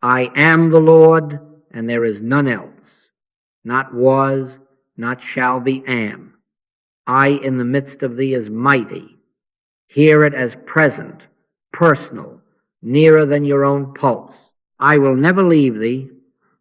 I am the Lord, and there is none else. Not was, not shall be, am. I in the midst of thee is mighty. Hear it as present, personal, nearer than your own pulse. I will never leave thee,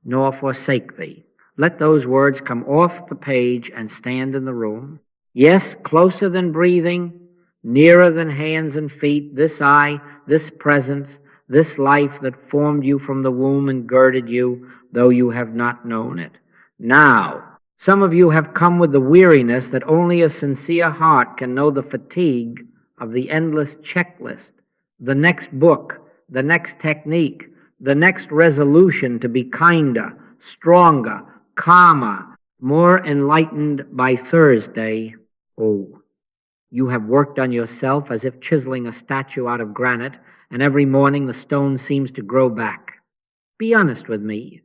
nor forsake thee. Let those words come off the page and stand in the room. Yes, closer than breathing, nearer than hands and feet, this I, this presence, this life that formed you from the womb and girded you, though you have not known it. Now, some of you have come with the weariness that only a sincere heart can know the fatigue of the endless checklist, the next book, the next technique, the next resolution to be kinder, stronger, calmer, more enlightened by Thursday. Oh, you have worked on yourself as if chiseling a statue out of granite, and every morning the stone seems to grow back. Be honest with me.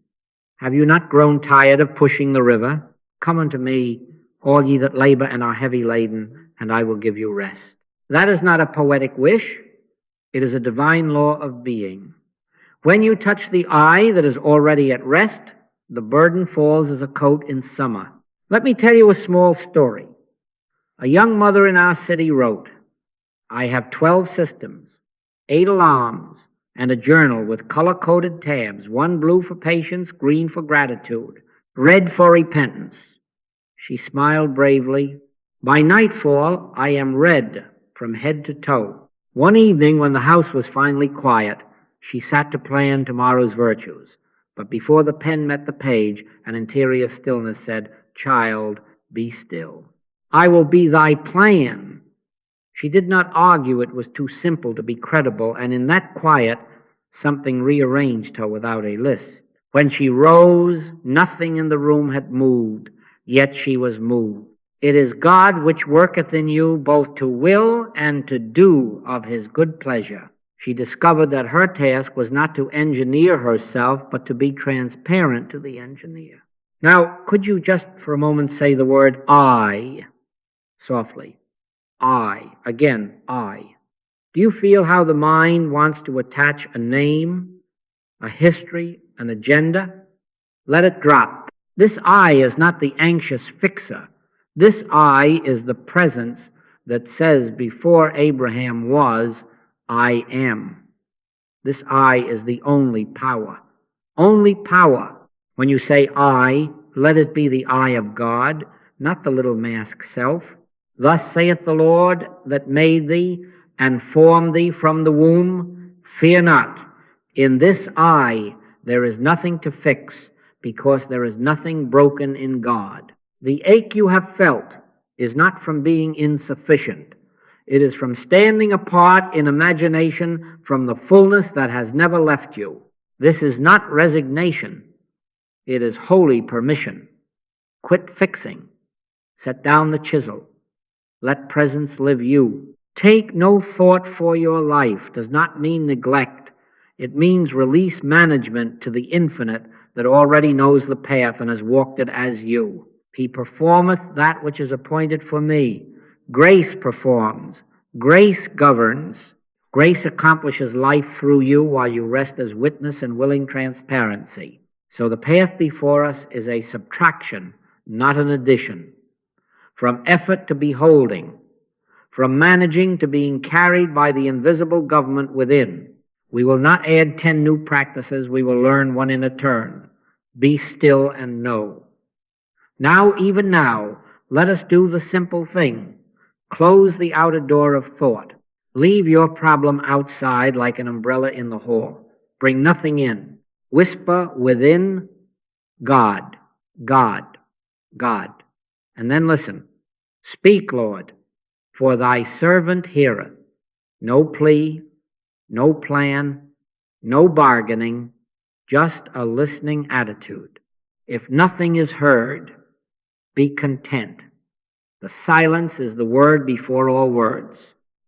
Have you not grown tired of pushing the river? Come unto me, all ye that labor and are heavy laden, and I will give you rest. That is not a poetic wish. It is a divine law of being. When you touch the eye that is already at rest, the burden falls as a coat in summer. Let me tell you a small story. A young mother in our city wrote, I have 12 systems, 8 alarms, and a journal with color-coded tabs, one blue for patience, green for gratitude, red for repentance. She smiled bravely. By nightfall, I am red from head to toe. One evening, when the house was finally quiet, she sat to plan tomorrow's virtues. But before the pen met the page, an interior stillness said, Child, be still. I will be thy plan. She did not argue it was too simple to be credible, and in that quiet, something rearranged her without a list. When she rose, nothing in the room had moved, yet she was moved. It is God which worketh in you both to will and to do of his good pleasure. She discovered that her task was not to engineer herself, but to be transparent to the engineer. Now, could you just for a moment say the word I, softly? I. Again, I. Do you feel how the mind wants to attach a name, a history, an agenda? Let it drop. This I is not the anxious fixer. This I is the presence that says before Abraham was, I am. This I is the only power. Only power. When you say I, let it be the I of God, not the little mask self. Thus saith the Lord that made thee and formed thee from the womb, fear not. In this I there is nothing to fix, because there is nothing broken in God. The ache you have felt is not from being insufficient. It is from standing apart in imagination from the fullness that has never left you. This is not resignation. It is holy permission. Quit fixing. Set down the chisel. Let presence live you. Take no thought for your life does not mean neglect. It means release management to the infinite that already knows the path and has walked it as you. He performeth that which is appointed for me. Grace performs. Grace governs. Grace accomplishes life through you while you rest as witness and willing transparency. So the path before us is a subtraction, not an addition. From effort to beholding. From managing to being carried by the invisible government within. We will not add 10 new practices. We will learn one in a turn. Be still and know. Now, even now, let us do the simple thing. Close the outer door of thought. Leave your problem outside like an umbrella in the hall. Bring nothing in. Whisper within, God, God, God. And then listen. Speak, Lord, for thy servant heareth. No plea, no plan, no bargaining, just a listening attitude. If nothing is heard, be content. The silence is the word before all words.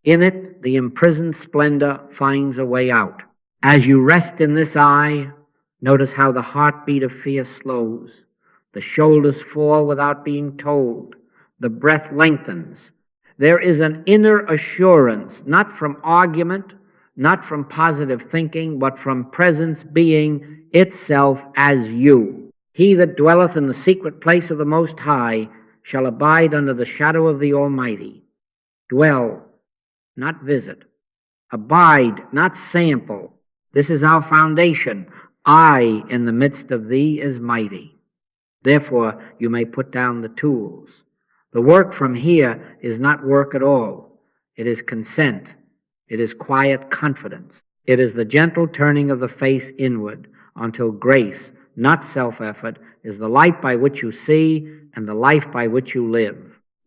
In it, the imprisoned splendor finds a way out. As you rest in this eye, notice how the heartbeat of fear slows. The shoulders fall without being told. The breath lengthens. There is an inner assurance, not from argument, not from positive thinking, but from presence being itself as you. He that dwelleth in the secret place of the Most High shall abide under the shadow of the Almighty. Dwell, not visit. Abide, not sample. This is our foundation. I in the midst of thee is mighty. Therefore you may put down the tools. The work from here is not work at all. It is consent. It is quiet confidence. It is the gentle turning of the face inward until grace, not self-effort, is the light by which you see and the life by which you live.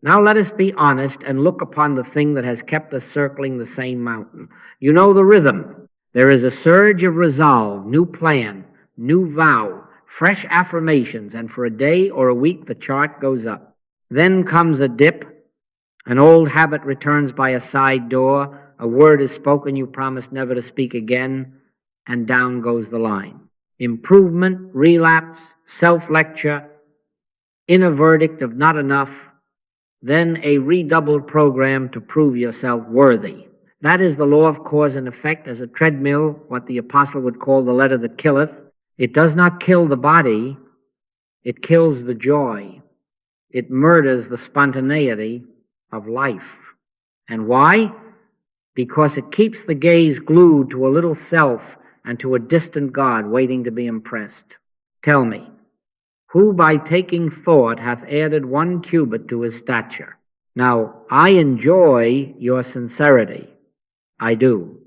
Now let us be honest and look upon the thing that has kept us circling the same mountain. You know the rhythm. There is a surge of resolve, new plan, new vow, fresh affirmations, and for a day or a week the chart goes up. Then comes a dip. An old habit returns by a side door. A word is spoken you promised never to speak again, and down goes the line. Improvement, relapse, self-lecture, inner verdict of not enough, then a redoubled program to prove yourself worthy. That is the law of cause and effect as a treadmill, what the apostle would call the letter that killeth. It does not kill the body, it kills the joy. It murders the spontaneity of life. And why? Because it keeps the gaze glued to a little self and to a distant God waiting to be impressed. Tell me, who by taking thought hath added 1 cubit to his stature? Now, I enjoy your sincerity. I do.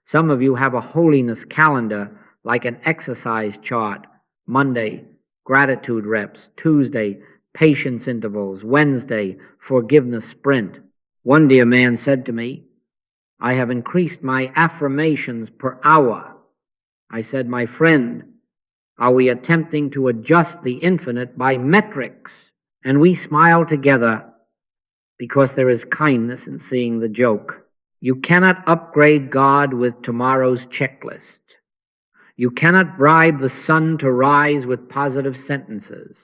Some of you have a holiness calendar like an exercise chart. Monday, gratitude reps. Tuesday, patience intervals. Wednesday, forgiveness sprint. One dear man said to me, I have increased my affirmations per hour. I said, my friend, are we attempting to adjust the infinite by metrics? And we smile together because there is kindness in seeing the joke. You cannot upgrade God with tomorrow's checklist. You cannot bribe the sun to rise with positive sentences.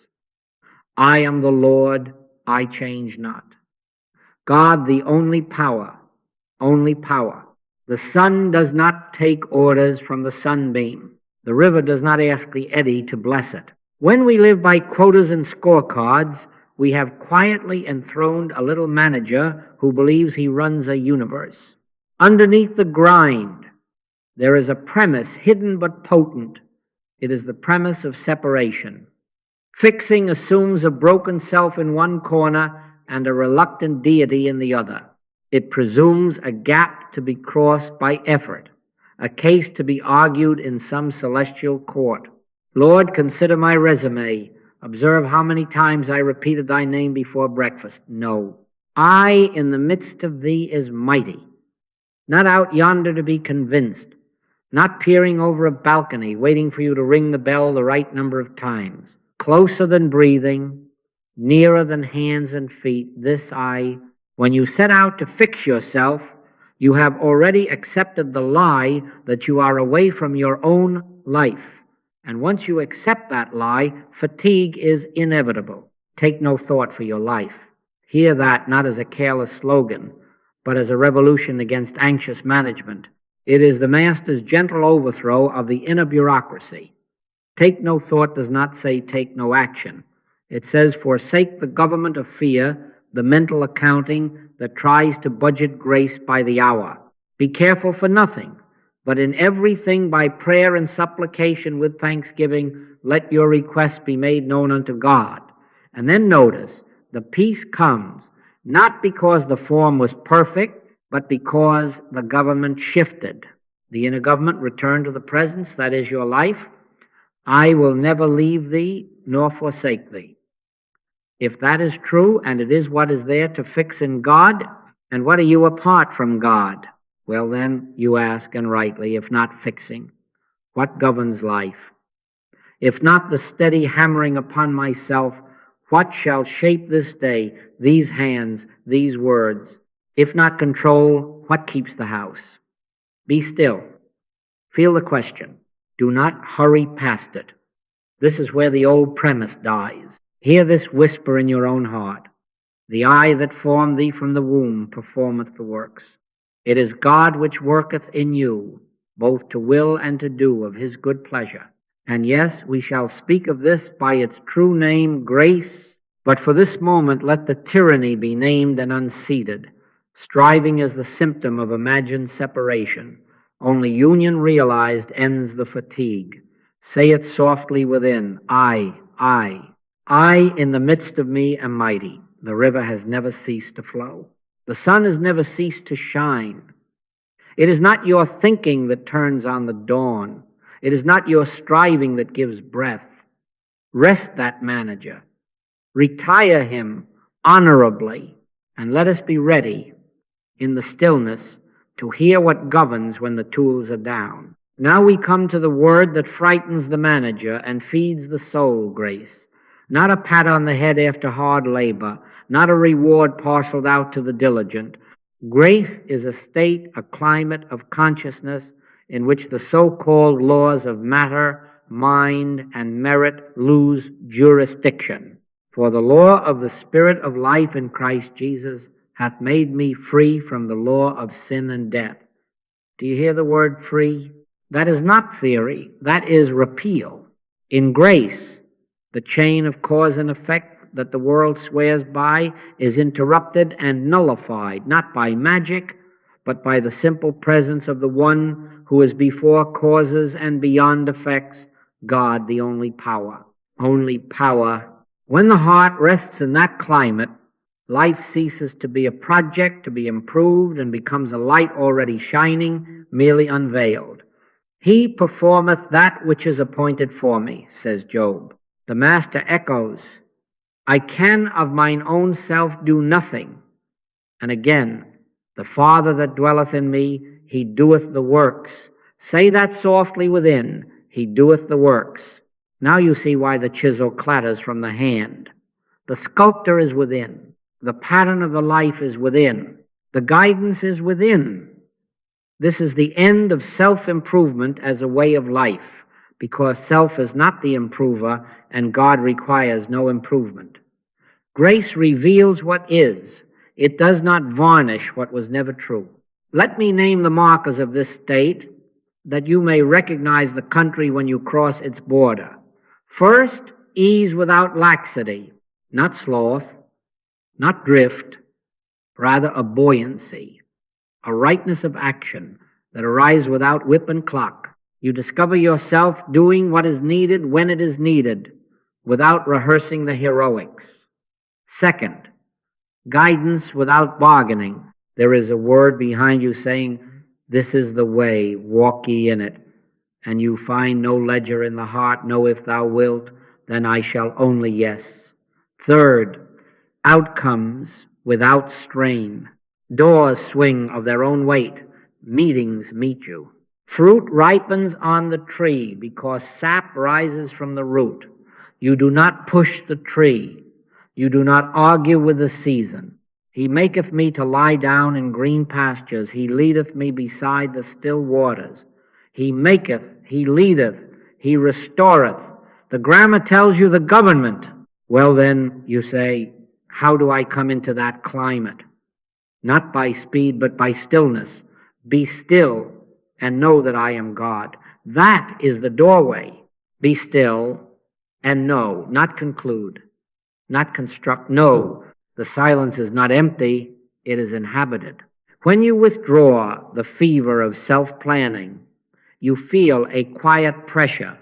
I am the Lord, I change not. God, the only power, only power. The sun does not take orders from the sunbeam. The river does not ask the eddy to bless it. When we live by quotas and scorecards, we have quietly enthroned a little manager who believes he runs a universe. Underneath the grind, there is a premise hidden but potent. It is the premise of separation. Fixing assumes a broken self in one corner and a reluctant deity in the other. It presumes a gap to be crossed by effort, a case to be argued in some celestial court. Lord, consider my resume. Observe how many times I repeated thy name before breakfast. No. I in the midst of thee is mighty, not out yonder to be convinced, not peering over a balcony, waiting for you to ring the bell the right number of times. Closer than breathing, nearer than hands and feet, this I. When you set out to fix yourself, you have already accepted the lie that you are away from your own life. And once you accept that lie, fatigue is inevitable. Take no thought for your life. Hear that not as a careless slogan, but as a revolution against anxious management. It is the Master's gentle overthrow of the inner bureaucracy. Take no thought does not say take no action. It says forsake the government of fear, the mental accounting that tries to budget grace by the hour. Be careful for nothing, but in everything by prayer and supplication with thanksgiving, let your requests be made known unto God. And then notice, the peace comes, not because the form was perfect, but because the government shifted. The inner government returned to the presence, that is your life. I will never leave thee nor forsake thee. If that is true, and it is what is there to fix in God, and what are you apart from God? Well then, you ask, and rightly, if not fixing, what governs life? If not the steady hammering upon myself, what shall shape this day, these hands, these words? If not control, what keeps the house? Be still. Feel the question. Do not hurry past it. This is where the old premise dies. Hear this whisper in your own heart. The eye that formed thee from the womb performeth the works. It is God which worketh in you, both to will and to do of his good pleasure. And yes, we shall speak of this by its true name, grace, but for this moment let the tyranny be named and unseated. Striving is the symptom of imagined separation. Only union realized ends the fatigue. Say it softly within, I in the midst of me am mighty. The river has never ceased to flow. The sun has never ceased to shine. It is not your thinking that turns on the dawn. It is not your striving that gives breath. Rest that manager. Retire him honorably, and let us be ready in the stillness to hear what governs when the tools are down. Now we come to the word that frightens the manager and feeds the soul, grace. Not a pat on the head after hard labor, not a reward parceled out to the diligent. Grace is a state, a climate of consciousness in which the so-called laws of matter, mind, and merit lose jurisdiction. For the law of the Spirit of life in Christ Jesus hath made me free from the law of sin and death. Do you hear the word free? That is not theory. That is repeal. In grace, the chain of cause and effect that the world swears by is interrupted and nullified, not by magic, but by the simple presence of the one who is before causes and beyond effects, God, the only power. Only power. When the heart rests in that climate, life ceases to be a project to be improved and becomes a light already shining, merely unveiled. He performeth that which is appointed for me, says Job. The Master echoes, I can of mine own self do nothing. And again, the Father that dwelleth in me, he doeth the works. Say that softly within, he doeth the works. Now you see why the chisel clatters from the hand. The sculptor is within. The pattern of the life is within. The guidance is within. This is the end of self-improvement as a way of life, because self is not the improver and God requires no improvement. Grace reveals what is. It does not varnish what was never true. Let me name the markers of this state that you may recognize the country when you cross its border. First, ease without laxity, not sloth, not drift, rather a buoyancy, a rightness of action that arrives without whip and clock. You discover yourself doing what is needed when it is needed, without rehearsing the heroics. Second, guidance without bargaining. There is a word behind you saying, this is the way, walk ye in it. And you find no ledger in the heart, no if thou wilt, then I shall only yes. Third, outcomes without strain. Doors swing of their own weight. Meetings meet you. Fruit ripens on the tree because sap rises from the root. You do not push the tree. You do not argue with the season. He maketh me to lie down in green pastures. He leadeth me beside the still waters. He maketh, he leadeth, he restoreth. The grammar tells you the government. Well then, you say, how do I come into that climate? Not by speed, but by stillness. Be still and know that I am God. That is the doorway. Be still and know, not conclude, not construct. No, the silence is not empty, it is inhabited. When you withdraw the fever of self-planning, you feel a quiet pressure,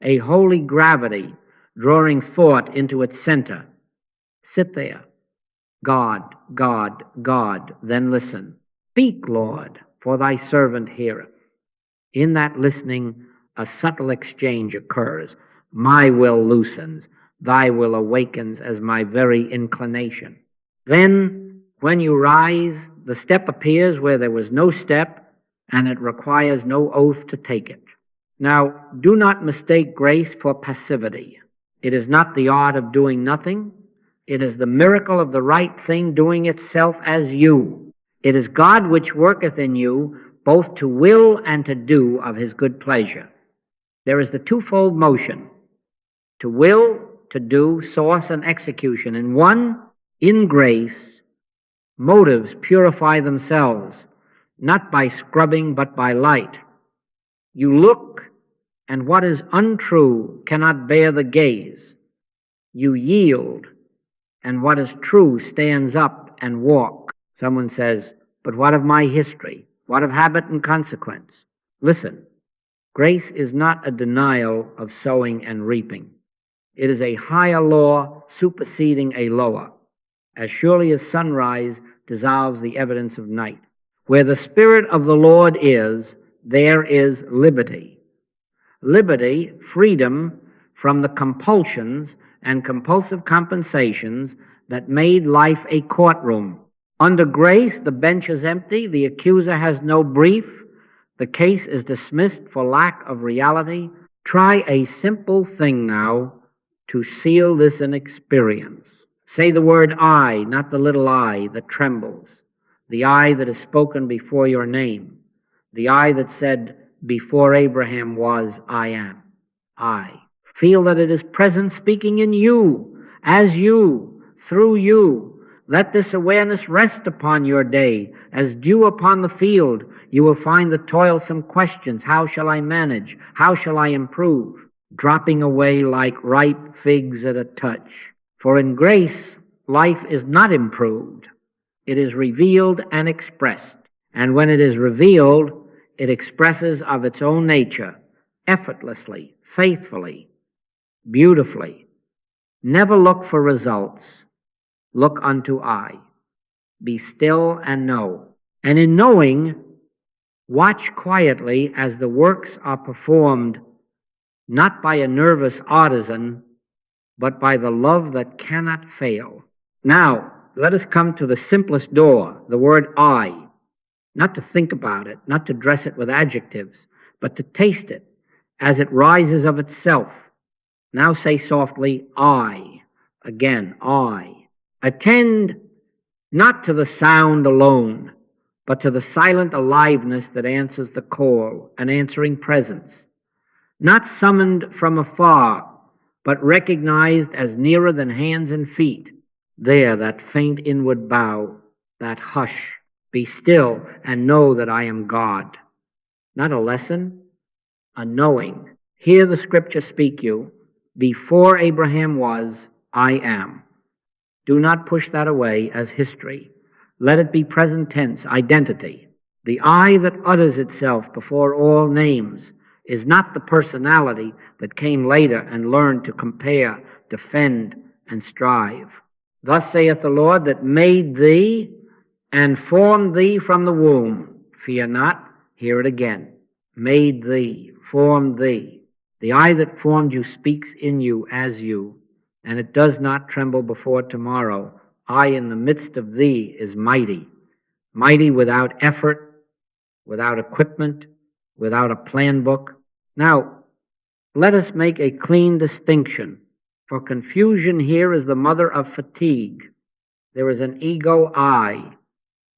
a holy gravity drawing thought into its center. Sit there. God, God, God, then listen. Speak, Lord, for thy servant heareth. In that listening, a subtle exchange occurs. My will loosens, thy will awakens as my very inclination. Then, when you rise, the step appears where there was no step, and it requires no oath to take it. Now, do not mistake grace for passivity. It is not the art of doing nothing. It is the miracle of the right thing doing itself as you. It is God which worketh in you both to will and to do of his good pleasure. There is the twofold motion, to will, to do, source and execution. In one, in grace, motives purify themselves. not by scrubbing but by light. You look, and what is untrue cannot bear the gaze. You yield, and what is true stands up and walk. Someone says, but what of my history? What of habit and consequence? Listen, grace is not a denial of sowing and reaping. It is a higher law superseding a lower, as surely as sunrise dissolves the evidence of night. Where the Spirit of the Lord is, there is liberty. Liberty, freedom from the compulsions and compulsive compensations that made life a courtroom. Under grace, the bench is empty, the accuser has no brief, the case is dismissed for lack of reality. Try a simple thing now to seal this in experience. Say the word I, not the little I that trembles, the I that is spoken before your name, the I that said, before Abraham was, I am. I. Feel that it is present speaking in you, as you, through you. Let this awareness rest upon your day. As dew upon the field, you will find the toilsome questions. How shall I manage? How shall I improve? Dropping away like ripe figs at a touch. For in grace, life is not improved. It is revealed and expressed. And when it is revealed, it expresses of its own nature, effortlessly, faithfully, beautifully. Never look for results. Look unto I. Be still and know. And in knowing, watch quietly as the works are performed, not by a nervous artisan, but by the love that cannot fail. Now, let us come to the simplest door, the word I. Not to think about it, not to dress it with adjectives, but to taste it as it rises of itself. Now say softly, I. Again, I. Attend not to the sound alone, but to the silent aliveness that answers the call, an answering presence. Not summoned from afar, but recognized as nearer than hands and feet. There, that faint inward bow, that hush. Be still and know that I am God. Not a lesson, a knowing. Hear the scripture speak you. Before Abraham was, I am. Do not push that away as history. Let it be present tense, identity. The I that utters itself before all names is not the personality that came later and learned to compare, defend, and strive. Thus saith the Lord that made thee and formed thee from the womb. Fear not, hear it again. Made thee, formed thee. The I that formed you speaks in you as you, and it does not tremble before tomorrow. I in the midst of thee is mighty, mighty without effort, without equipment, without a plan book. Now, let us make a clean distinction, for confusion here is the mother of fatigue. There is an ego I,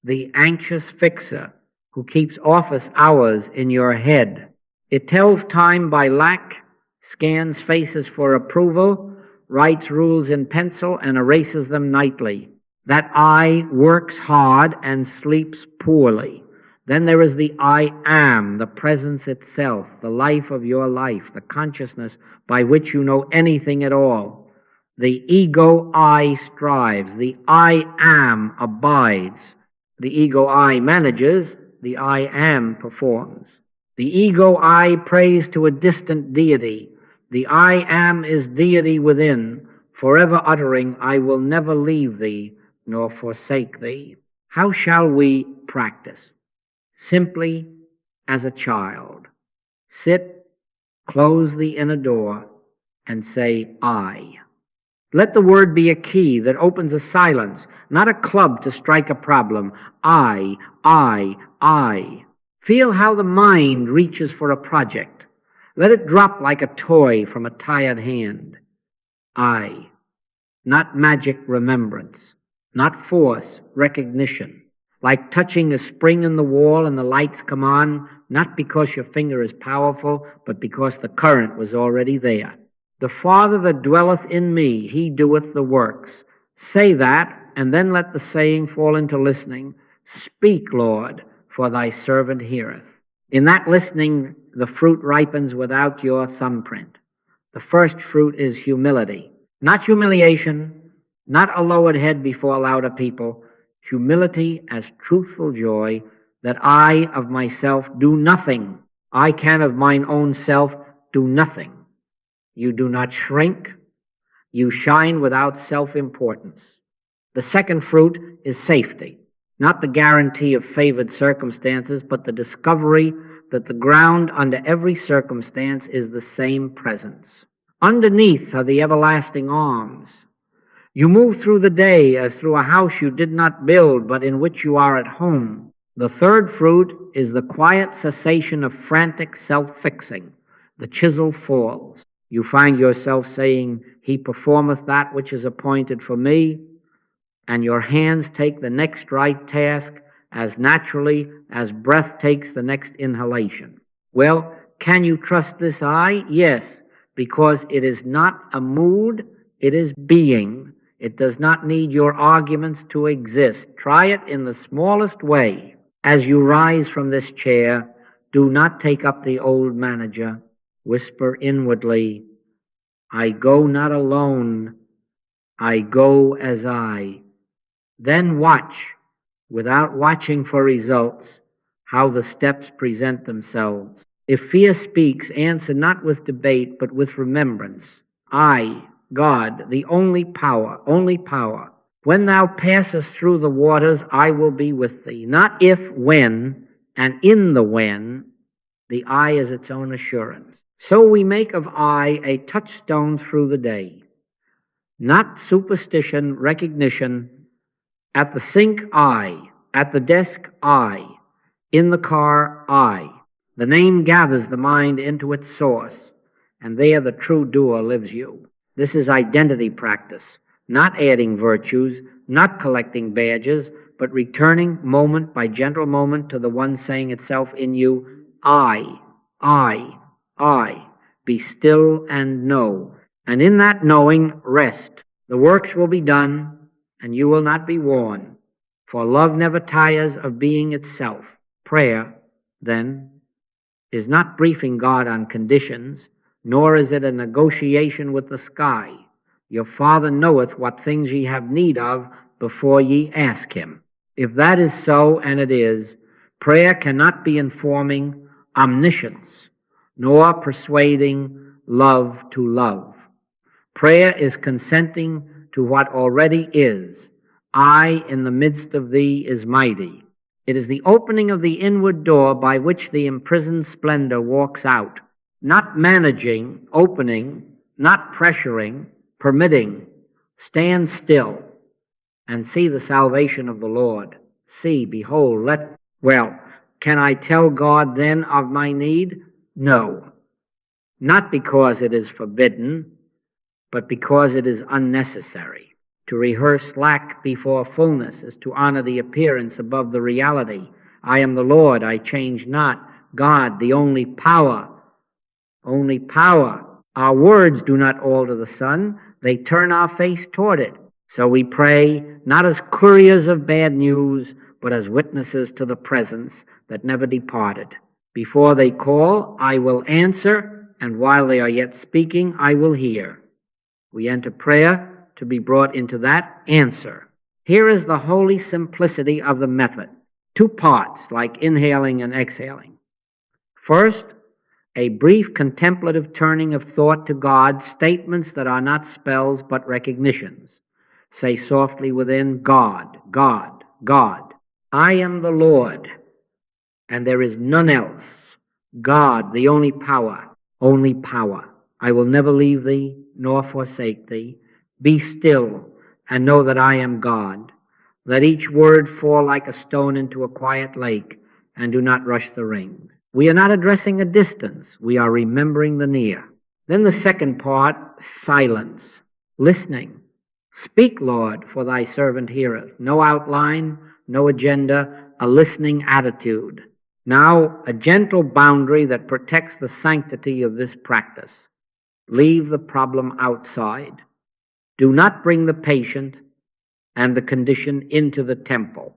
the anxious fixer, who keeps office hours in your head. It tells time by lack, scans faces for approval, writes rules in pencil, and erases them nightly. That I works hard and sleeps poorly. Then there is the I am, the presence itself, the life of your life, the consciousness by which you know anything at all. The ego I strives, the I am abides. The ego I manages, the I am performs. The ego I prays to a distant deity. The I am is deity within, forever uttering, I will never leave thee nor forsake thee. How shall we practice? Simply as a child. Sit, close the inner door, and say, I. Let the word be a key that opens a silence, not a club to strike a problem. I. Feel how the mind reaches for a project. Let it drop like a toy from a tired hand. I. Not magic remembrance, not force recognition. Like touching a spring in the wall and the lights come on, not because your finger is powerful, but because the current was already there. The Father that dwelleth in me, he doeth the works. Say that, and then let the saying fall into listening. Speak, Lord, for thy servant heareth. In that listening, the fruit ripens without your thumbprint. The first fruit is humility. Not humiliation, not a lowered head before louder people, humility as truthful joy, that I of myself do nothing. I can of mine own self do nothing. You do not shrink. You shine without self-importance. The second fruit is safety. Not the guarantee of favored circumstances, but the discovery that the ground under every circumstance is the same presence. Underneath are the everlasting arms. You move through the day as through a house you did not build, but in which you are at home. The third fruit is the quiet cessation of frantic self-fixing. The chisel falls. You find yourself saying, He performeth that which is appointed for me, and your hands take the next right task as naturally as breath takes the next inhalation. Well, can you trust this eye? Yes, because it is not a mood, it is being. It does not need your arguments to exist. Try it in the smallest way. As you rise from this chair, do not take up the old manager. Whisper inwardly, I go not alone, I go as I. Then watch, without watching for results, how the steps present themselves. If fear speaks, answer not with debate, but with remembrance. I, God, the only power, only power. When thou passest through the waters, I will be with thee. Not if, when, and in the when, the I is its own assurance. So we make of I a touchstone through the day. Not superstition, recognition. At the sink, I. At the desk, I. In the car, I. The name gathers the mind into its source, and there the true doer lives you. This is identity practice, not adding virtues, not collecting badges, but returning moment by gentle moment to the one saying itself in you, I. Be still and know. And in that knowing, rest. The works will be done, and you will not be worn. For love never tires of being itself. Prayer, then, is not briefing God on conditions, nor is it a negotiation with the sky. Your Father knoweth what things ye have need of before ye ask him. If that is so, and it is, prayer cannot be informing omniscience, nor persuading love to love. Prayer is consenting to what already is. I in the midst of thee is mighty. It is the opening of the inward door by which the imprisoned splendor walks out. Not managing, opening, not pressuring, permitting. Stand still and see the salvation of the Lord. See, behold, let... Well, can I tell God then of my need? No. Not because it is forbidden, but because it is unnecessary. To rehearse lack before fullness is to honor the appearance above the reality. I am the Lord, I change not. God, the only power. Only power. Our words do not alter the sun. They turn our face toward it. So we pray, not as couriers of bad news, but as witnesses to the presence that never departed. Before they call, I will answer, and while they are yet speaking, I will hear. We enter prayer to be brought into that answer. Here is the holy simplicity of the method. Two parts, like inhaling and exhaling. First, a brief contemplative turning of thought to God, statements that are not spells but recognitions. Say softly within, God, God, God. I am the Lord, and there is none else. God, the only power, only power. I will never leave thee, nor forsake thee. Be still, and know that I am God. Let each word fall like a stone into a quiet lake, and do not rush the ring. We are not addressing a distance. We are remembering the near. Then the second part, silence, listening. Speak, Lord, for thy servant heareth. No outline, no agenda, a listening attitude. Now, a gentle boundary that protects the sanctity of this practice. Leave the problem outside. Do not bring the patient and the condition into the temple.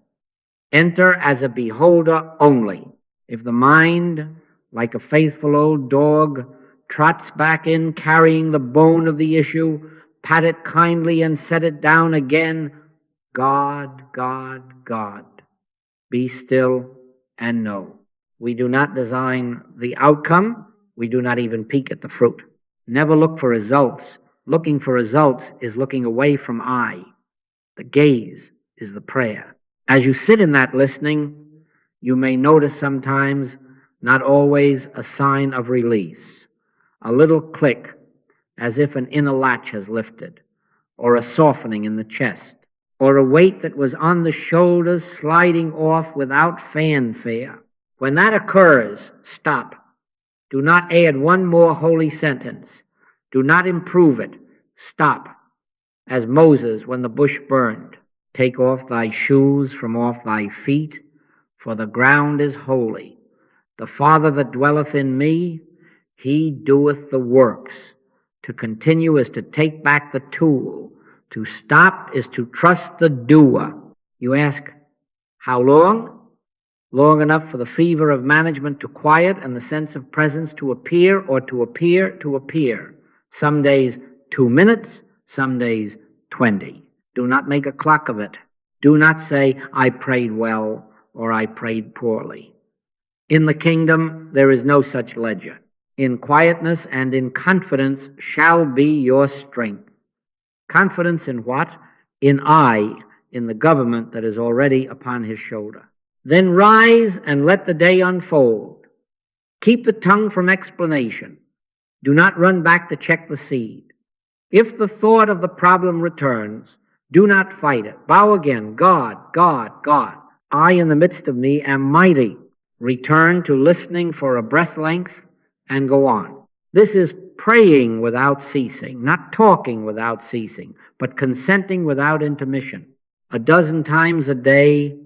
Enter as a beholder only. If the mind, like a faithful old dog, trots back in carrying the bone of the issue, pat it kindly and set it down again. God, God, God. Be still and know. We do not design the outcome. We do not even peek at the fruit. Never look for results. Looking for results is looking away from I. The gaze is the prayer. As you sit in that listening, you may notice sometimes, not always, a sign of release. A little click, as if an inner latch has lifted, or a softening in the chest, or a weight that was on the shoulders sliding off without fanfare. When that occurs, stop. Do not add one more holy sentence. Do not improve it. Stop. As Moses when the bush burned. Take off thy shoes from off thy feet, for the ground is holy. The Father that dwelleth in me, he doeth the works. To continue is to take back the tool. To stop is to trust the doer. You ask, how long? Long enough for the fever of management to quiet and the sense of presence to appear, or to appear to appear. Some days 2 minutes, some days 20. Do not make a clock of it. Do not say, I prayed well or I prayed poorly. In the kingdom there is no such ledger. In quietness and in confidence shall be your strength. Confidence in what? In I, in the government that is already upon his shoulder. Then rise and let the day unfold. Keep the tongue from explanation. Do not run back to check the seed. If the thought of the problem returns, do not fight it. Bow again. God, God, God. I in the midst of me am mighty. Return to listening for a breath length and go on. This is praying without ceasing, not talking without ceasing, but consenting without intermission. 12 times a day,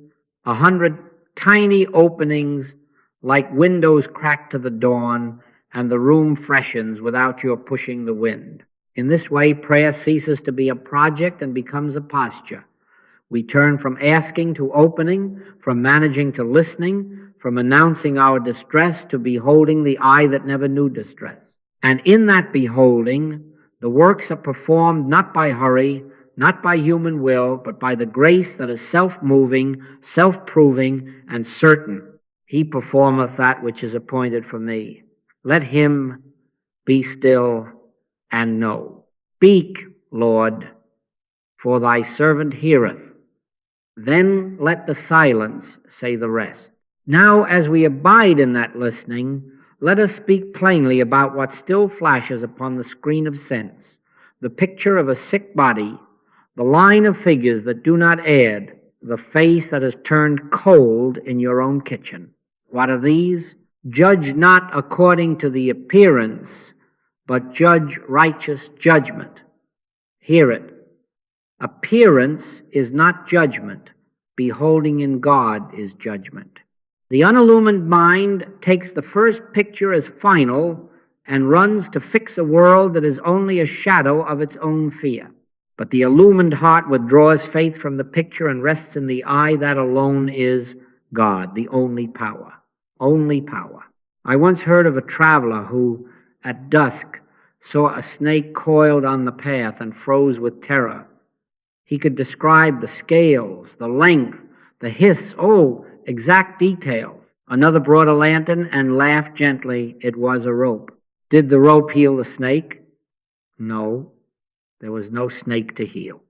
100 tiny openings like windows cracked to the dawn, and the room freshens without your pushing the wind. In this way, prayer ceases to be a project and becomes a posture. We turn from asking to opening, from managing to listening, from announcing our distress to beholding the eye that never knew distress. And in that beholding, the works are performed not by hurry, not by human will, but by the grace that is self-moving, self-proving, and certain. He performeth that which is appointed for me. Let him be still and know. Speak, Lord, for thy servant heareth. Then let the silence say the rest. Now, as we abide in that listening, let us speak plainly about what still flashes upon the screen of sense, the picture of a sick body, the line of figures that do not add, the face that is turned cold in your own kitchen. What are these? Judge not according to the appearance, but judge righteous judgment. Hear it. Appearance is not judgment. Beholding in God is judgment. The unillumined mind takes the first picture as final and runs to fix a world that is only a shadow of its own fear. But the illumined heart withdraws faith from the picture and rests in the eye. That alone is God, the only power. Only power. I once heard of a traveler who, at dusk, saw a snake coiled on the path and froze with terror. He could describe the scales, the length, the hiss, exact details. Another brought a lantern and laughed gently. It was a rope. Did the rope heal the snake? No. There was no snake to heal.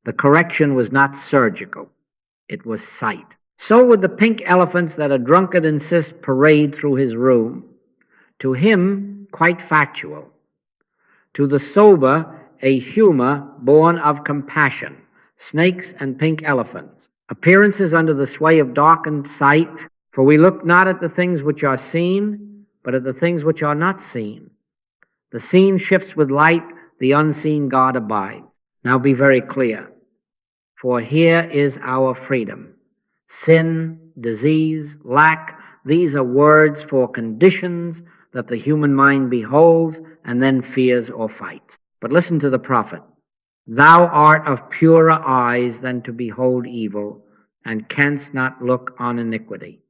The correction was not surgical. It was sight. So would the pink elephants that a drunkard insists parade through his room. To him, quite factual. To the sober, a humor born of compassion. Snakes and pink elephants. Appearances under the sway of darkened sight. For we look not at the things which are seen, but at the things which are not seen. The seen shifts with light, the unseen God abides. Now be very clear. For here is our freedom. Sin, disease, lack, these are words for conditions that the human mind beholds and then fears or fights. But listen to the prophet. Thou art of purer eyes than to behold evil, and canst not look on iniquity.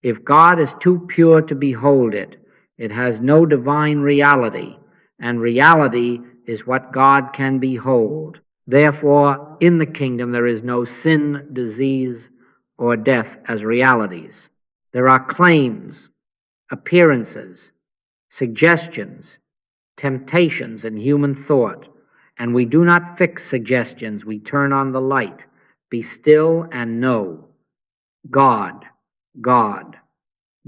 If God is too pure to behold it, it has no divine reality, and reality is what God can behold. Therefore, in the kingdom there is no sin, disease, or death as realities. There are claims, appearances, suggestions, temptations in human thought, and we do not fix suggestions. We turn on the light. Be still and know God, God,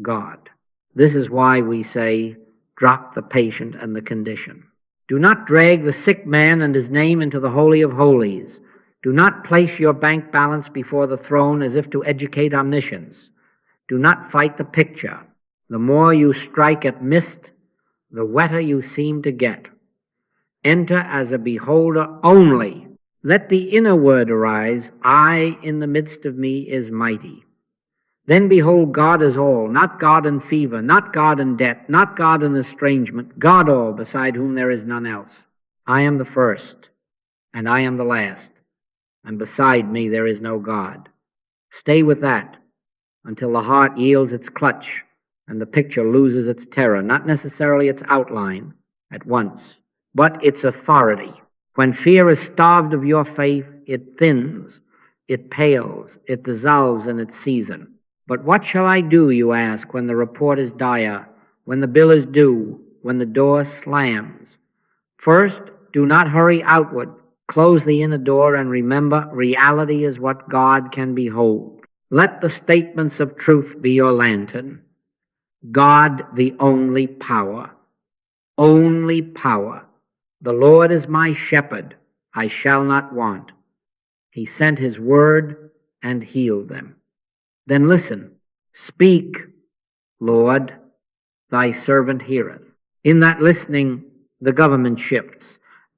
God. This is why we say, drop the patient and the condition. Do not drag the sick man and his name into the Holy of Holies. Do not place your bank balance before the throne as if to educate omniscience. Do not fight the picture. The more you strike at mist, the wetter you seem to get. Enter as a beholder only. Let the inner word arise, I in the midst of me is mighty. Then behold, God is all, not God in fever, not God in debt, not God in estrangement, God all, beside whom there is none else. I am the first, and I am the last, and beside me there is no God. Stay with that until the heart yields its clutch and the picture loses its terror, not necessarily its outline at once, but its authority. When fear is starved of your faith, it thins, it pales, it dissolves in its season. But what shall I do, you ask, when the report is dire, when the bill is due, when the door slams? First, do not hurry outward. Close the inner door and remember, reality is what God can behold. Let the statements of truth be your lantern. God the only power. Only power. The Lord is my shepherd. I shall not want. He sent his word and healed them. Then listen. Speak, Lord, thy servant heareth. In that listening, the government shifts.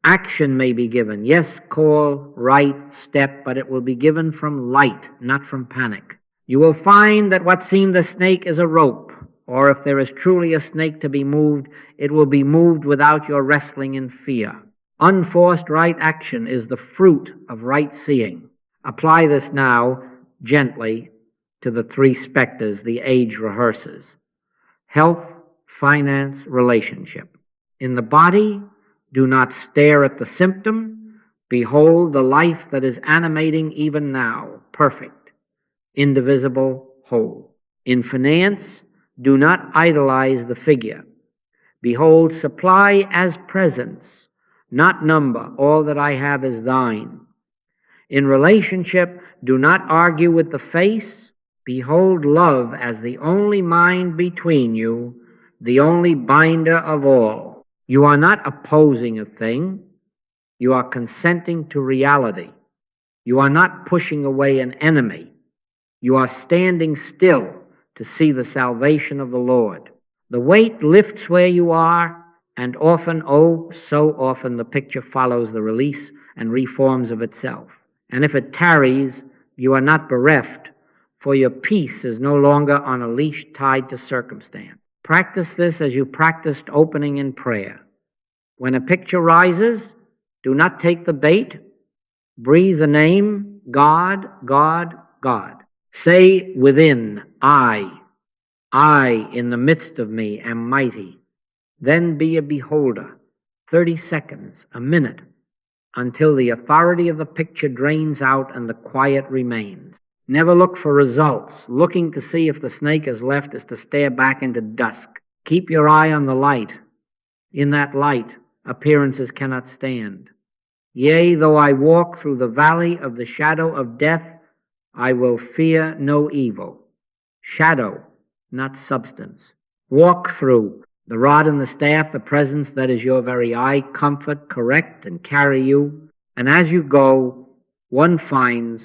Action may be given. Yes, call, right, step, but it will be given from light, not from panic. You will find that what seemed a snake is a rope, or if there is truly a snake to be moved, it will be moved without your wrestling in fear. Unforced right action is the fruit of right seeing. Apply this now, gently, to the three specters the age rehearses: health, finance, relationship. In the body, do not stare at the symptom. Behold the life that is animating even now, perfect, indivisible, whole. In finance, do not idolize the figure. Behold supply as presence, not number. All that I have is thine. In relationship, do not argue with the face. Behold love as the only mind between you, the only binder of all. You are not opposing a thing. You are consenting to reality. You are not pushing away an enemy. You are standing still to see the salvation of the Lord. The weight lifts where you are, and often, oh, so often, the picture follows the release and reforms of itself. And if it tarries, you are not bereft, for your peace is no longer on a leash tied to circumstance. Practice this as you practiced opening in prayer. When a picture rises, do not take the bait. Breathe the name, God, God, God. Say within, I in the midst of me am mighty. Then be a beholder, 30 seconds, a minute, until the authority of the picture drains out and the quiet remains. Never look for results. Looking to see if the snake is left is to stare back into dusk. Keep your eye on the light. In that light, appearances cannot stand. Yea, though I walk through the valley of the shadow of death, I will fear no evil. Shadow, not substance. Walk through. The rod and the staff, the presence that is your very eye, comfort, correct, and carry you. And as you go, one finds,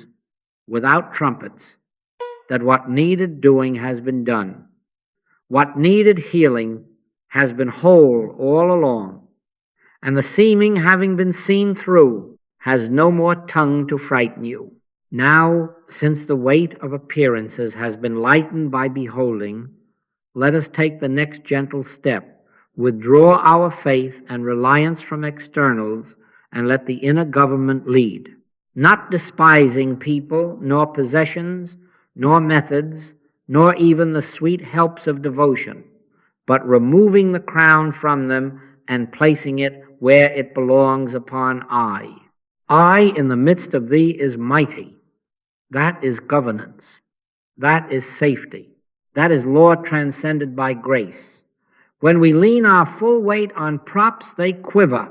without trumpets, that what needed doing has been done. What needed healing has been whole all along. And the seeming having been seen through has no more tongue to frighten you. Now, since the weight of appearances has been lightened by beholding, let us take the next gentle step. Withdraw our faith and reliance from externals and let the inner government lead. not despising people, nor possessions, nor methods, nor even the sweet helps of devotion, but removing the crown from them and placing it where it belongs upon I. I in the midst of thee is mighty. That is governance. That is safety. That is law transcended by grace. When we lean our full weight on props, they quiver.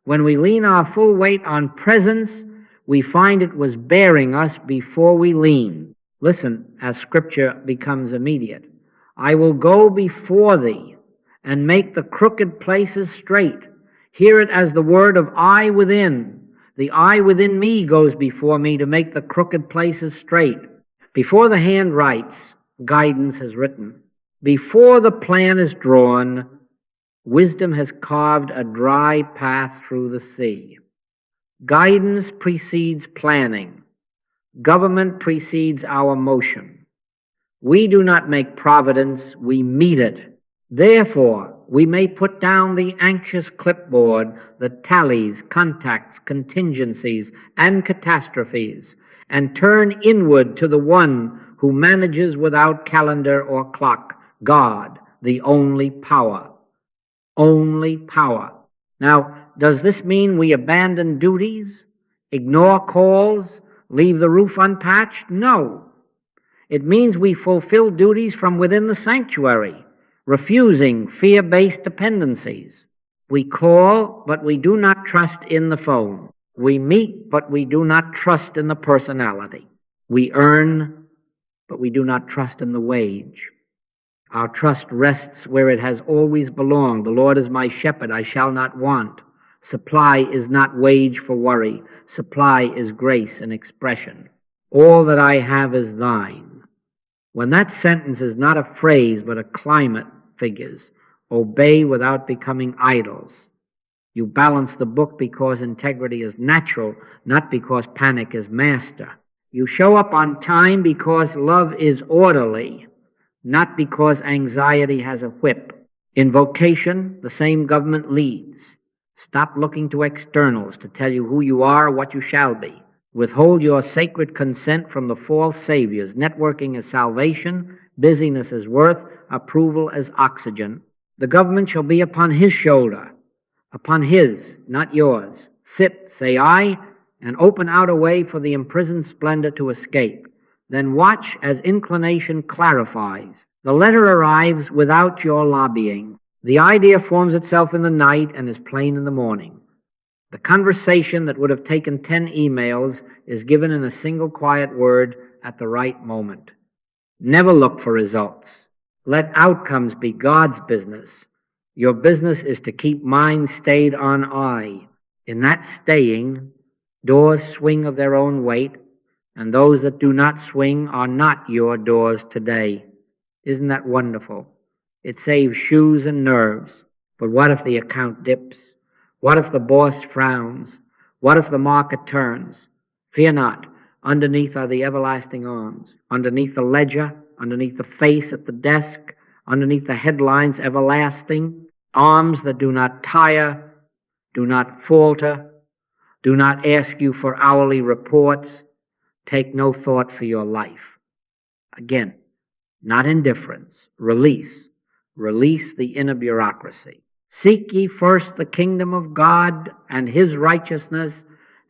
When we lean our full weight on presence, we find it was bearing us before we lean. Listen as Scripture becomes immediate. I will go before thee and make the crooked places straight. Hear it as the word of I within. The I within me goes before me to make the crooked places straight. Before the hand writes, guidance is written. Before the plan is drawn, wisdom has carved a dry path through the sea. Guidance precedes planning. Government precedes our motion. We do not make providence, we meet it. Therefore, we may put down the anxious clipboard, the tallies, contacts, contingencies, and catastrophes, and turn inward to the one who manages without calendar or clock, God, the only power. Only power. Now, does this mean we abandon duties, ignore calls, leave the roof unpatched? No. It means we fulfill duties from within the sanctuary, refusing fear-based dependencies. We call, but we do not trust in the phone. We meet, but we do not trust in the personality. We earn, but we do not trust in the wage. Our trust rests where it has always belonged. The Lord is my shepherd, I shall not want. Supply is not wage for worry. Supply is grace and expression. All that I have is thine. When that sentence is not a phrase but a climate figures, obey without becoming idols. You balance the book because integrity is natural, not because panic is master. You show up on time because love is orderly, not because anxiety has a whip. In vocation, the same government leads. Stop looking to externals to tell you who you are or what you shall be. Withhold your sacred consent from the false saviors. Networking is salvation, busyness is worth, approval as oxygen. The government shall be upon his shoulder, upon his, not yours. Sit, say I, and open out a way for the imprisoned splendor to escape. Then watch as inclination clarifies. The letter arrives without your lobbying. The idea forms itself in the night and is plain in the morning. The conversation that would have taken 10 emails is given in a single quiet word at the right moment. Never look for results. Let outcomes be God's business. Your business is to keep mind stayed on I. In that staying, doors swing of their own weight, and those that do not swing are not your doors today. Isn't that wonderful? It saves shoes and nerves. But what if the account dips? What if the boss frowns? What if the market turns? Fear not. Underneath are the everlasting arms. Underneath the ledger, underneath the face at the desk, underneath the headlines, everlasting. Arms that do not tire, do not falter, do not ask you for hourly reports. Take no thought for your life. Again, not indifference. Release. Release the inner bureaucracy. Seek ye first the kingdom of God and his righteousness,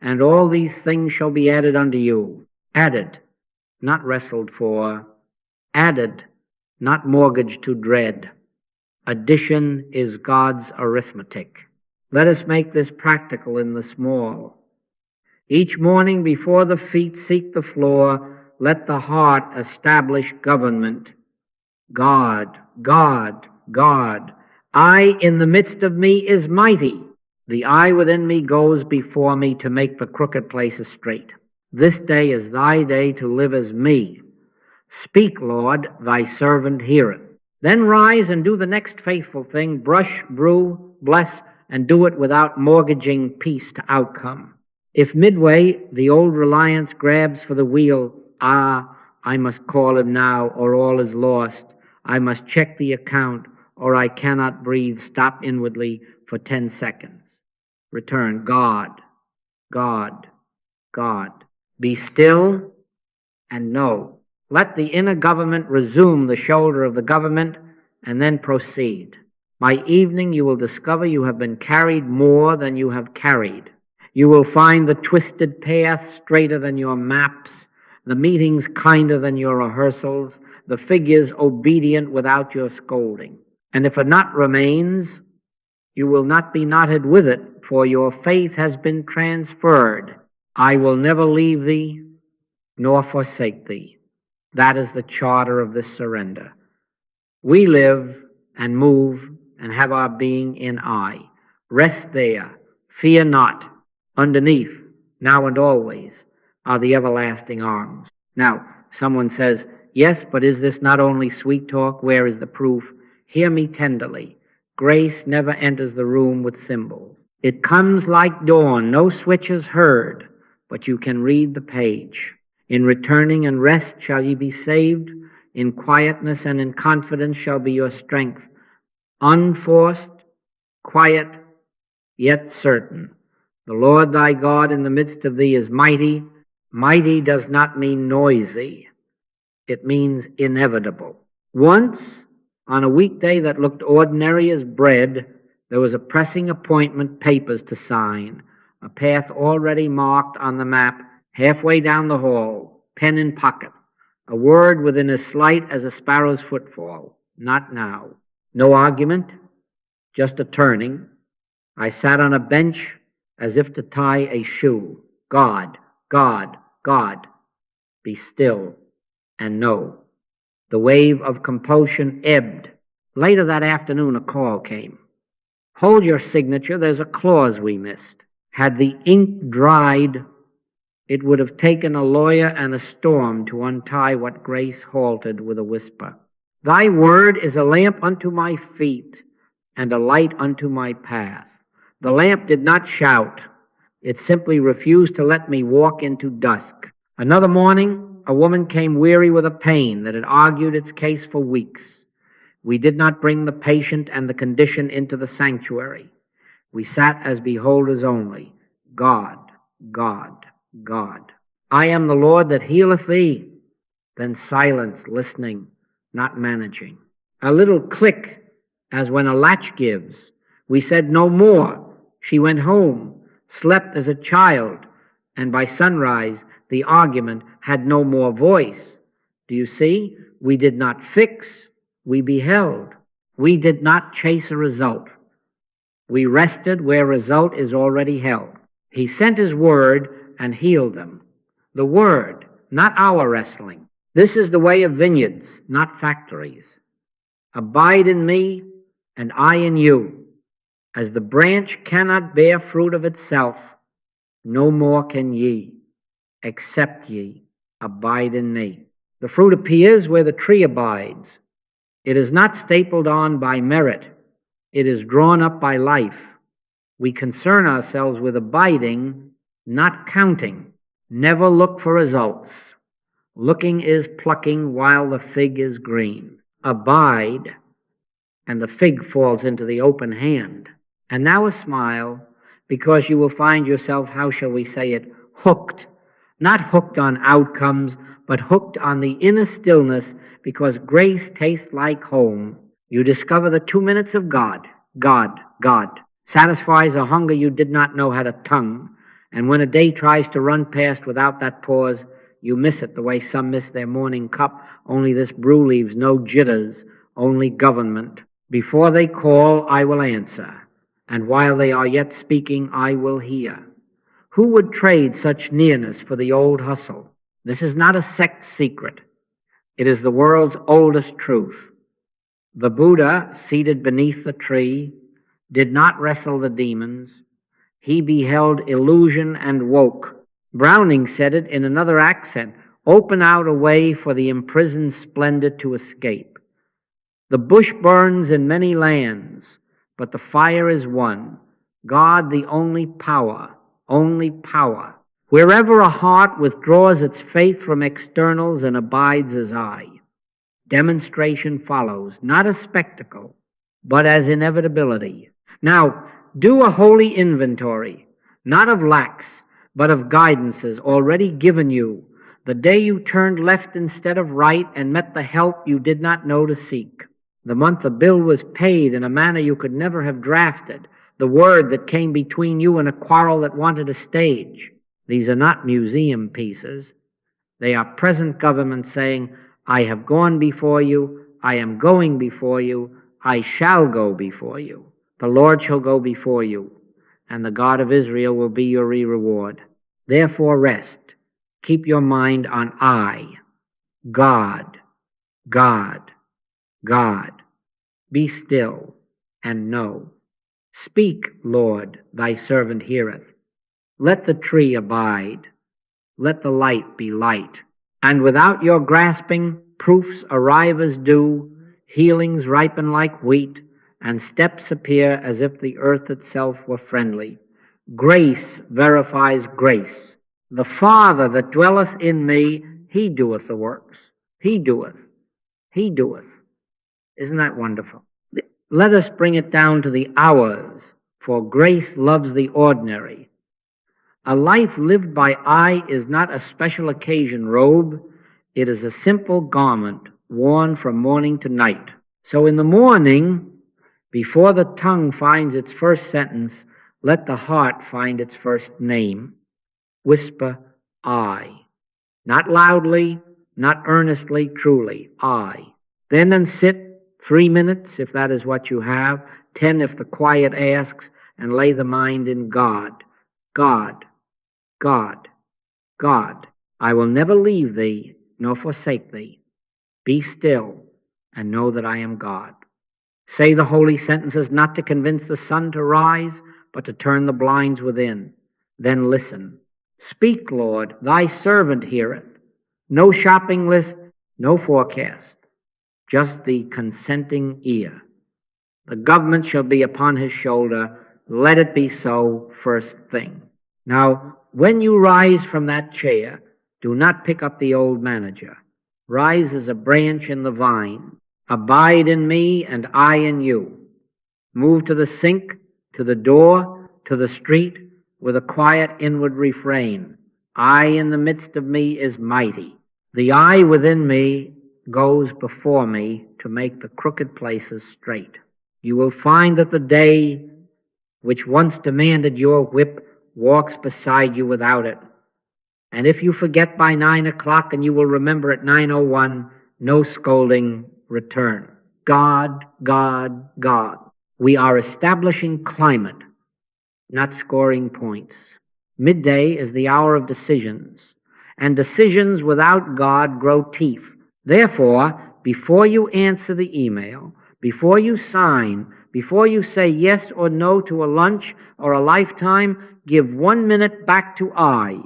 and all these things shall be added unto you. Added, not wrestled for. Added, not mortgaged to dread. Addition is God's arithmetic. Let us make this practical in the small. Each morning before the feet seek the floor, let the heart establish government. God, God, God. I in the midst of me is mighty. The I within me goes before me to make the crooked places straight. This day is thy day to live as me. Speak, Lord, thy servant heareth. Then rise and do the next faithful thing. Brush, brew, bless, and do it without mortgaging peace to outcome. If midway the old reliance grabs for the wheel, I must call him now, or all is lost. I must check the account, or I cannot breathe. Stop inwardly for 10 seconds. Return, God, God, God. Be still and know. Let the inner government resume the shoulder of the government and then proceed. By evening you will discover you have been carried more than you have carried. You will find the twisted path straighter than your maps, the meetings kinder than your rehearsals, the figures obedient without your scolding. And if a knot remains, you will not be knotted with it, for your faith has been transferred. I will never leave thee nor forsake thee. That is the charter of this surrender. We live and move and have our being in I. Rest there, fear not. Underneath, now and always, are the everlasting arms. Now, someone says, yes, but is this not only sweet talk? Where is the proof? Hear me tenderly. Grace never enters the room with symbols. It comes like dawn, no switch is heard, but you can read the page. In returning and rest shall ye be saved. In quietness and in confidence shall be your strength. Unforced, quiet, yet certain. The Lord thy God in the midst of thee is mighty. Mighty does not mean noisy. It means inevitable. Once, on a weekday that looked ordinary as bread, there was a pressing appointment, papers to sign, a path already marked on the map, halfway down the hall, pen in pocket, a word within as slight as a sparrow's footfall. Not now. No argument, just a turning. I sat on a bench as if to tie a shoe. God, God, God, be still and know. The wave of compulsion ebbed. Later that afternoon, a call came. Hold your signature, there's a clause we missed. Had the ink dried, it would have taken a lawyer and a storm to untie what Grace halted with a whisper. Thy word is a lamp unto my feet and a light unto my path. The lamp did not shout. It simply refused to let me walk into dusk. Another morning, a woman came weary with a pain that had argued its case for weeks. We did not bring the patient and the condition into the sanctuary. We sat as beholders only. God, God, God. I am the Lord that healeth thee. Then silence, listening, not managing. A little click, as when a latch gives. We said no more. She went home, slept as a child, and by sunrise the argument had no more voice. Do you see? We did not fix, we beheld. We did not chase a result. We rested where result is already held. He sent his word and healed them. The word, not our wrestling. This is the way of vineyards, not factories. Abide in me, and I in you. As the branch cannot bear fruit of itself, no more can ye, except ye abide in me. The fruit appears where the tree abides. It is not stapled on by merit. It is drawn up by life. We concern ourselves with abiding, not counting. Never look for results. Looking is plucking while the fig is green. Abide, and the fig falls into the open hand. And now a smile, because you will find yourself, how shall we say it, hooked. Not hooked on outcomes, but hooked on the inner stillness, because grace tastes like home. You discover the 2 minutes of God, God, God, satisfies a hunger you did not know had a tongue. And when a day tries to run past without that pause, you miss it the way some miss their morning cup, only this brew leaves no jitters, only government. Before they call, I will answer, and while they are yet speaking, I will hear. Who would trade such nearness for the old hustle? This is not a sect secret. It is the world's oldest truth. The Buddha, seated beneath the tree, did not wrestle the demons. He beheld illusion and woke. Browning said it in another accent, open out a way for the imprisoned splendor to escape. The bush burns in many lands, but the fire is one. God, the only power, only power. Wherever a heart withdraws its faith from externals and abides as I, demonstration follows, not as spectacle, but as inevitability. Now, do a holy inventory, not of lacks, but of guidances already given you, the day you turned left instead of right and met the help you did not know to seek. The month the bill was paid in a manner you could never have drafted, the word that came between you and a quarrel that wanted a stage. These are not museum pieces. They are present government saying, I have gone before you, I am going before you, I shall go before you. The Lord shall go before you, and the God of Israel will be your reward. Therefore rest. Keep your mind on I, God, God, God. Be still and know. Speak, Lord, thy servant heareth. Let the tree abide. Let the light be light. And without your grasping, proofs arrive as dew, healings ripen like wheat, and steps appear as if the earth itself were friendly. Grace verifies grace. The Father that dwelleth in me, he doeth the works. He doeth. He doeth. Isn't that wonderful? Let us bring it down to the hours, for grace loves the ordinary. A life lived by I is not a special occasion robe. It is a simple garment worn from morning to night. So in the morning, before the tongue finds its first sentence, let the heart find its first name. Whisper, I. Not loudly, not earnestly, truly, I. Then sit 3 minutes, if that is what you have, 10 if the quiet asks, and lay the mind in God. God, God, God. I will never leave thee, nor forsake thee. Be still, and know that I am God. Say the holy sentences not to convince the sun to rise, but to turn the blinds within. Then listen. Speak, Lord, thy servant heareth. No shopping list, no forecast, just the consenting ear. The government shall be upon his shoulder. Let it be so first thing. Now, when you rise from that chair, do not pick up the old manager. Rise as a branch in the vine. Abide in me and I in you. Move to the sink, to the door, to the street, with a quiet inward refrain. I in the midst of me is mighty. The I within me goes before me to make the crooked places straight. You will find that the day which once demanded your whip walks beside you without it. And if you forget by 9 o'clock, and you will remember at 9:01, no scolding, return. God, God, God. We are establishing climate, not scoring points. Midday is the hour of decisions, and decisions without God grow teeth. Therefore, before you answer the email, before you sign, before you say yes or no to a lunch or a lifetime, give 1 minute back to I.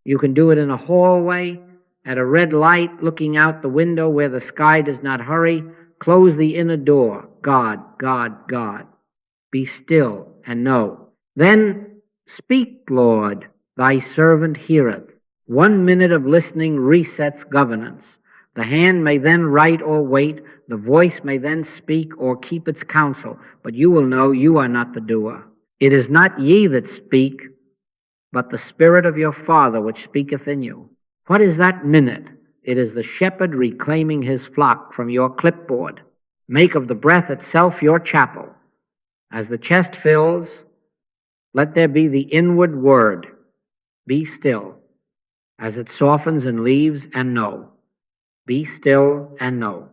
You can do it in a hallway, at a red light, looking out the window where the sky does not hurry. Close the inner door. God, God, God. Be still and know. Then speak, Lord, thy servant heareth. 1 minute of listening resets governance. The hand may then write or wait. The voice may then speak or keep its counsel. But you will know you are not the doer. It is not ye that speak, but the Spirit of your Father which speaketh in you. What is that minute? It is the shepherd reclaiming his flock from your clipboard. Make of the breath itself your chapel. As the chest fills, let there be the inward word. Be still. As it softens and leaves, and know. Be still and know.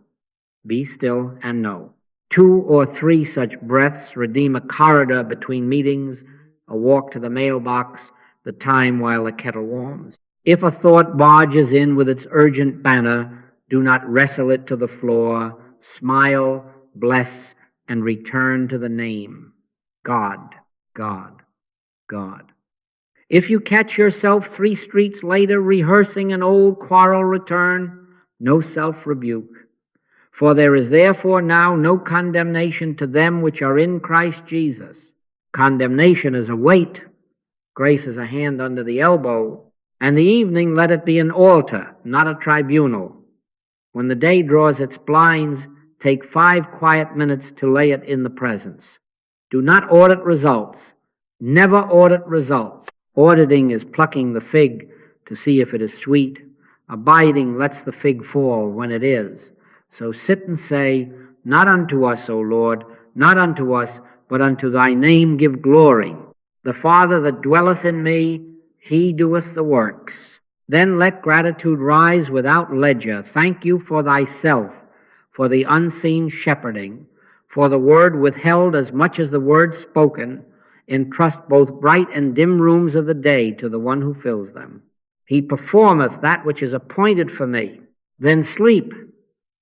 Be still and know. 2 or 3 such breaths redeem a corridor between meetings, a walk to the mailbox, the time while the kettle warms. If a thought barges in with its urgent banner, do not wrestle it to the floor. Smile, bless, and return to the name. God, God, God. If you catch yourself 3 streets later rehearsing an old quarrel return, no self-rebuke. For there is therefore now no condemnation to them which are in Christ Jesus. Condemnation is a weight. Grace is a hand under the elbow. And the evening let it be an altar, not a tribunal. When the day draws its blinds, take 5 quiet minutes to lay it in the presence. Do not audit results. Never audit results. Auditing is plucking the fig to see if it is sweet. Abiding lets the fig fall when it is. So sit and say, not unto us, O Lord, not unto us, but unto thy name give glory. The Father that dwelleth in me, he doeth the works. Then let gratitude rise without ledger. Thank you for thyself, for the unseen shepherding, for the word withheld as much as the word spoken. Entrust both bright and dim rooms of the day to the one who fills them. He performeth that which is appointed for me. Then sleep,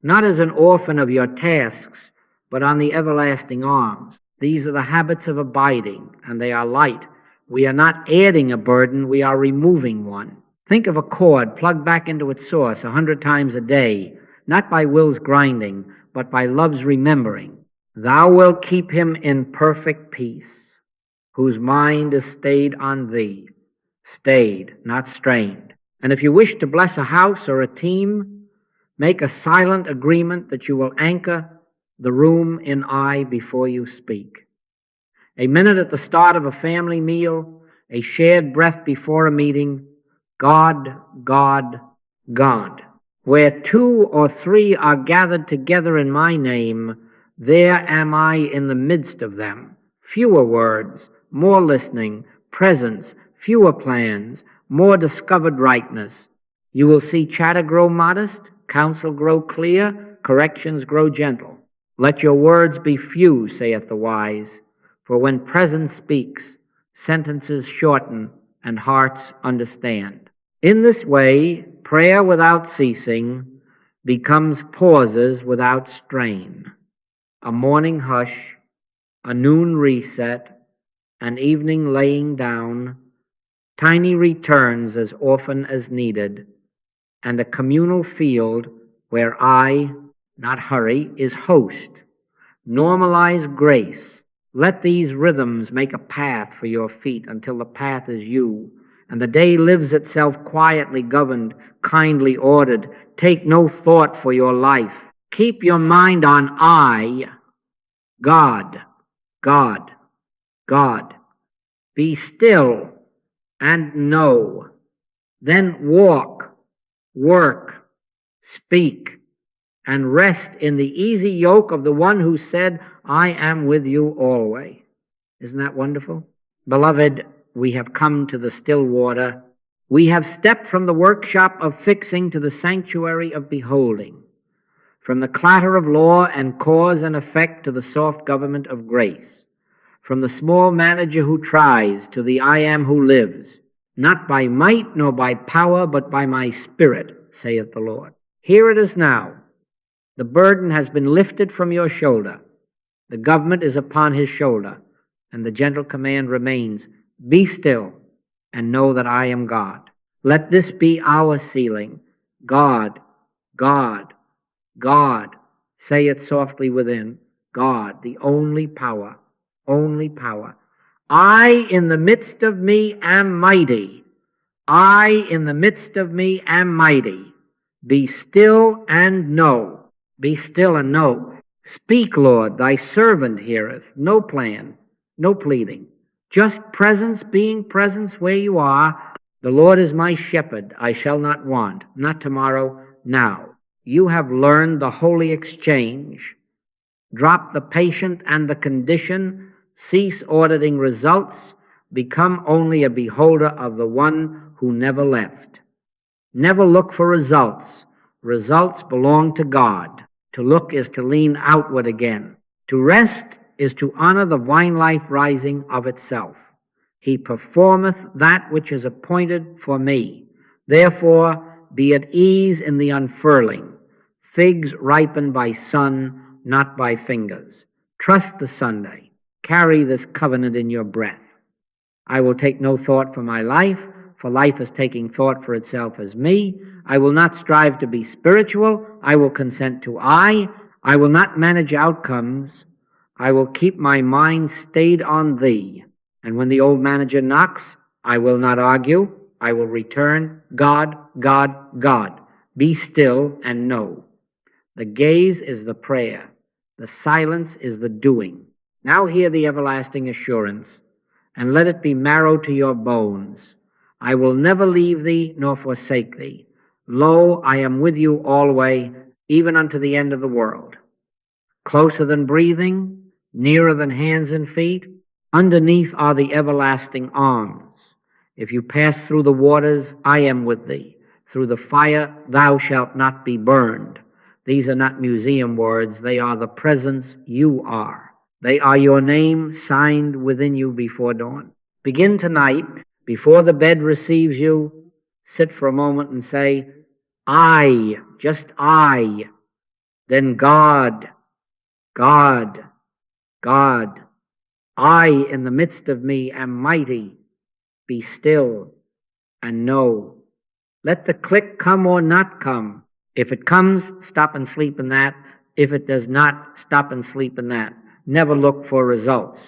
not as an orphan of your tasks, but on the everlasting arms. These are the habits of abiding, and they are light. We are not adding a burden, we are removing one. Think of a cord plugged back into its source 100 times a day, not by will's grinding, but by love's remembering. Thou wilt keep him in perfect peace, whose mind is stayed on thee, stayed, not strained. And if you wish to bless a house or a team, make a silent agreement that you will anchor the room in I before you speak. A minute at the start of a family meal, a shared breath before a meeting, God, God, God. Where 2 or 3 are gathered together in my name, there am I in the midst of them. Fewer words, more listening, presence, fewer plans, more discovered rightness. You will see chatter grow modest, counsel grow clear, corrections grow gentle. Let your words be few, saith the wise, for when presence speaks, sentences shorten and hearts understand. In this way, prayer without ceasing becomes pauses without strain, a morning hush, a noon reset, an evening laying down, tiny returns as often as needed, and a communal field where I, not hurry, is host. Normalize grace. Let these rhythms make a path for your feet until the path is you, and the day lives itself quietly governed, kindly ordered. Take no thought for your life. Keep your mind on I, God, God, God. Be still and know. Then walk, work, speak, and rest in the easy yoke of the one who said, I am with you always. Isn't that wonderful? Beloved, we have come to the still water. We have stepped from the workshop of fixing to the sanctuary of beholding, from the clatter of law and cause and effect to the soft government of grace, from the small manager who tries to the I am who lives, not by might nor by power, but by my spirit, saith the Lord. Here it is now. The burden has been lifted from your shoulder. The government is upon his shoulder, and the gentle command remains, be still and know that I am God. Let this be our sealing. God, God, God. Say it softly within. God, the only power, only power. I in the midst of me am mighty. I in the midst of me am mighty. Be still and know. Be still and know. Speak, Lord, thy servant heareth. No plan, no pleading. Just presence being presence where you are. The Lord is my shepherd. I shall not want. Not tomorrow, now. You have learned the holy exchange. Drop the patient and the condition. Cease auditing results. Become only a beholder of the one who never left. Never look for results. Results belong to God. To look is to lean outward again. To rest is to honor the vine life rising of itself. He performeth that which is appointed for me. Therefore, be at ease in the unfurling. Figs ripen by sun, not by fingers. Trust the Sunday. Carry this covenant in your breath. I will take no thought for my life, for life is taking thought for itself as me. I will not strive to be spiritual. I will consent to I. I will not manage outcomes. I will keep my mind stayed on thee. And when the old manager knocks, I will not argue. I will return, God, God, God. Be still and know. The gaze is the prayer. The silence is the doing. Now hear the everlasting assurance. and let it be marrow to your bones. I will never leave thee nor forsake thee. Lo, I am with you alway, even unto the end of the world. Closer than breathing, nearer than hands and feet, underneath are the everlasting arms. If you pass through the waters, I am with thee. Through the fire, thou shalt not be burned. These are not museum words. They are the presence you are. They are your name signed within you before dawn. Begin tonight, before the bed receives you, sit for a moment and say, I, just I, then God, God, God. I in the midst of me am mighty. Be still and know. Let the click come or not come. If it comes, stop and sleep in that. If it does not, stop and sleep in that. Never look for results.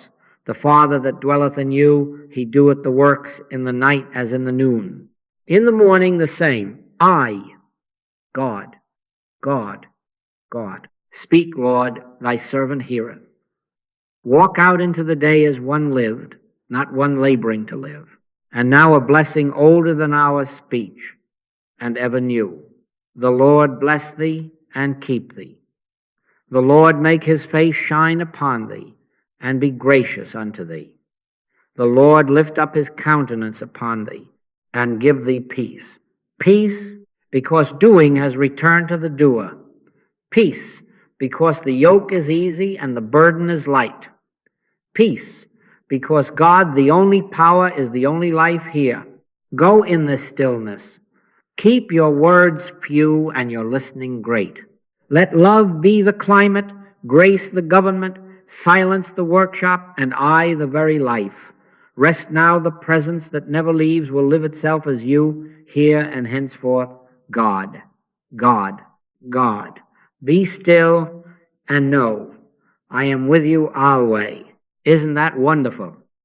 The Father that dwelleth in you, he doeth the works in the night as in the noon. In the morning the same. I, God, God, God. Speak, Lord, thy servant heareth. Walk out into the day as one lived, not one laboring to live. And now a blessing older than our speech, and ever new. The Lord bless thee and keep thee. The Lord make his face shine upon thee, and be gracious unto thee. The Lord lift up his countenance upon thee, and give thee peace. Peace, because doing has returned to the doer. Peace, because the yoke is easy and the burden is light. Peace, because God, the only power, is the only life here. Go in this stillness. Keep your words few and your listening great. Let love be the climate, grace the government, silence the workshop, and I the very life. Rest now the presence that never leaves will live itself as you, here and henceforth, God, God, God. Be still and know I am with you always. Isn't that wonderful?